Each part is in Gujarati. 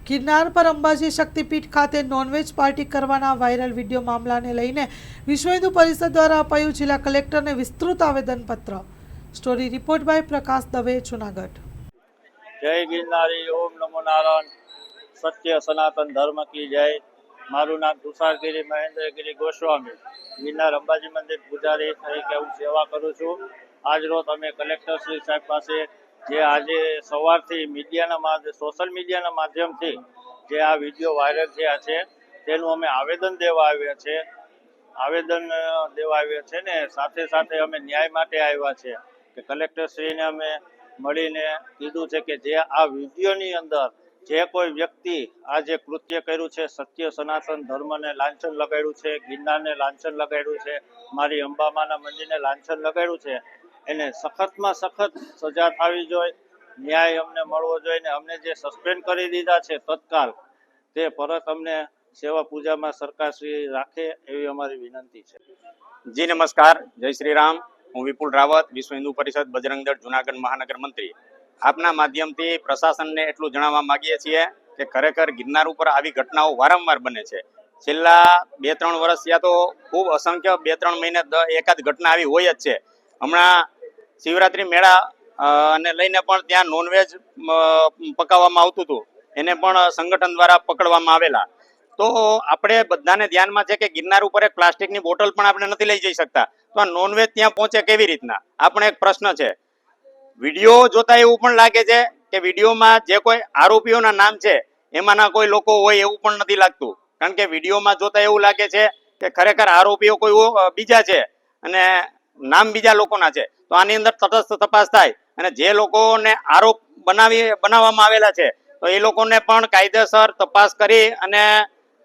ગિરનાર પર અંબાજી શક્તિપીઠ ખાતે નોનવેજ પાર્ટી કરવાના વાયરલ વિડીયો મામલાને લઈને વિશ્વ હિન્દુ પરિષદ દ્વારા અપાયું જિલ્લા કલેક્ટરને વિસ્તૃત આવેદનપત્ર। સ્ટોરી રિપોર્ટ બાય પ્રકાશ દવે, જૂનાગઢ। જય ગિરનારી, ઓમ નમો નારાયણ। સત્ય સનાતન ધર્મ की जय। મારું નામ તુષારગીરી મહેન્દ્રગીરી ગોસ્વામી, ગિરનાર અંબાજી મંદિર પૂજારી તરીકે હું સેવા કરું છું। આજરોજ અમે કલેક્ટર શ્રી સાહેબ પાસે જે આજે સવારથી સોશિયલ મીડિયાના માધ્યમથી જે આ વિડીયો વાયરલ થયા છે તેનું અમે આવેદન દેવા આવ્યા છે ને સાથે સાથે અમે ન્યાય માટે આવ્યા છે કે કલેક્ટરશ્રીને અમે મળીને કીધું છે કે જે આ વિડીયોની અંદર જે કોઈ વ્યક્તિ આ જે કૃત્ય કર્યું છે, સત્ય સનાતન ધર્મને લાંછન લગાડ્યું છે, ગિરનારને લાંછન લગાડ્યું છે, મારી અંબામાના મંદિરને લાંછન લગાડ્યું છે, એને સખતમાં સખત સજા થવી જોઈએ, ન્યાય અમને મળવો જોઈએ ને અમને જે સસ્પેન્ડ કરી દીધા છે તત્કાલ તે પરત અમને સેવા પૂજામાં સરકારશ્રી રાખે એવી અમારી વિનંતી છે। જી નમસ્કાર, જય શ્રી રામ। હું વિપુલ રાવત, વિશ્વ હિન્દુ પરિષદ બજરંગ દળ જૂનાગઢ મહાનગર મંત્રી। આપના માધ્યમથી પ્રશાસનને એટલું જણાવવા માંગીએ છીએ કે ખરેખર ગિરનાર ઉપર આવી ઘટનાઓ વારંવાર બને છે। છેલ્લા 2-3 વર્ષ યા તો ખૂબ અસંખ્ય 2-3 મહિને એકાદ ઘટના આવી હોય જ છે। હમણાં શિવરાત્રી મેળા અને લઈને પણ ત્યાં નોનવેજ પકાવવામાં આવતું હતું, એને પણ સંગઠન દ્વારા પકડવામાં આવેલા। તો આપણે બધાને ધ્યાનમાં છે કે ગિરનાર ઉપર એક પ્લાસ્ટિકની બોટલ પણ આપણે નથી લઈ જઈ શકતા, તો આ નોનવેજ ત્યાં પહોંચે કેવી રીતના? આપણે એક પ્રશ્ન છે। વિડીયો જોતા એવું પણ લાગે છે કે વિડીયોમાં જે કોઈ આરોપીઓના નામ છે એમાંના કોઈ લોકો હોય એવું પણ નથી લાગતું, કારણ કે વિડીયોમાં જોતા એવું લાગે છે કે ખરેખર આરોપીઓ કોઈ બીજા છે અને નામ બીજા લોકોના છે। તો આની અંદર તટસ્થ તપાસ થાય અને જે લોકોને આરોપ બનાવવામાં આવેલા છે તો એ લોકોને પણ કાયદેસર તપાસ કરી અને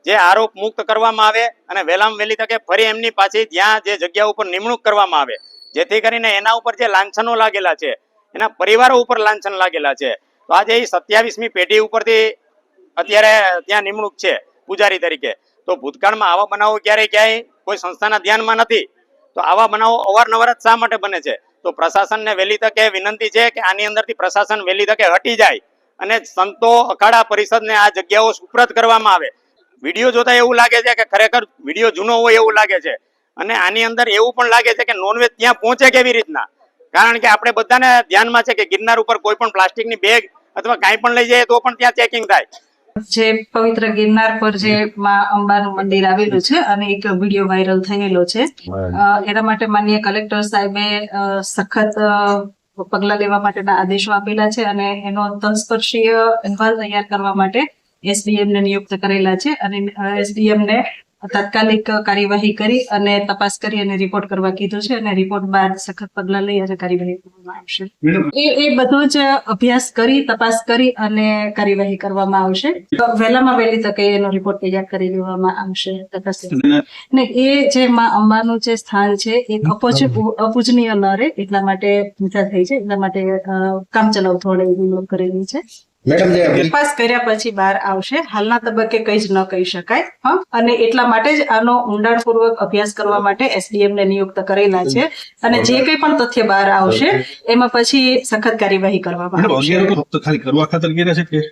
જે આરોપ મુક્ત કરવામાં આવે અને વહેલામાં વહેલી તકે ફરી એમની પાછી જ્યાં જે જગ્યા ઉપર નિમણૂક કરવામાં આવે, જેથી કરીને એના ઉપર જે લાંછનો લાગેલા છે, એના પરિવારો ઉપર લાંછન લાગેલા છે। તો આજે એ 27મી પેઢી ઉપરથી અત્યારે ત્યાં નિમણૂક છે પૂજારી તરીકે। તો ભૂતકાળમાં આવા બનાવો ક્યાંય કોઈ સંસ્થાના ધ્યાનમાં નથી, તો આવા બનાવો અવારનવાર જ શા માટે બને છે? તો પ્રશાસનને વહેલી તકે વિનંતી છે કે આની અંદરથી પ્રશાસન વહેલી તકે હટી જાય અને સંતો અખાડા પરિષદને આ જગ્યાઓ સુપ્રત કરવામાં આવે। વિડીયો જોતા એવું લાગે છે કે ખરેખર વિડીયો જૂનો હોય એવું લાગે છે અને આની અંદર એવું પણ લાગે છે કે નોનવેજ ત્યાં પહોંચે કેવી રીતના? કારણ કે આપણે બધાને ધ્યાનમાં છે કે ગિરનાર ઉપર કોઈ પણ પ્લાસ્ટિકની બેગ અથવા કાંઈ પણ લઈ જાય તો પણ ત્યાં ચેકિંગ થાય। જે પવિત્ર ગિરનાર પર જે માં અંબાનું મંદિર આવેલું છે અને એક વિડીયો વાયરલ થયેલો છે, એના માટે માનનીય કલેક્ટર સાહેબે સખત પગલા લેવા માટેના આદેશો આપેલા છે અને એનો તલસ્પર્શીય અહેવાલ તૈયાર કરવા માટે એસડીએમ ને નિયુક્ત કરેલા છે અને એસડીએમ ને તાત્કાલિક કાર્યવાહી કરી અને તપાસ કરી અને રિપોર્ટ કરવા કીધું છે અને રિપોર્ટ બાદ સખત પગલા લઈ અને કાર્યવાહી કરવામાં આવશે। એ બધો જ અભ્યાસ કરી તપાસ કરી અને કાર્યવાહી કરવામાં આવશે। વહેલામાં વહેલી તકે એનો રિપોર્ટ તૈયાર કરી લેવામાં આવશે। ને એ જે માં અંબાનું જે સ્થાન છે એ અપૂજનીય ન રહે એટલા માટે પૂજા થઈ છે, એટલા માટે કામચલાઉ ધોરણે નિમણૂક કરેલી છે। તપાસ કર્યા પછી બહાર આવશે, હાલના તબક્કે કઈ જ ન કહી શકાય અને એટલા માટે જ આનો ઊંડાણપૂર્વક અભ્યાસ કરવા માટે એસડીએમ ને નિયુક્ત કરેલા છે અને જે કઈ પણ તથ્ય બહાર આવશે એમાં પછી સખત કાર્યવાહી કરવામાં આવશે।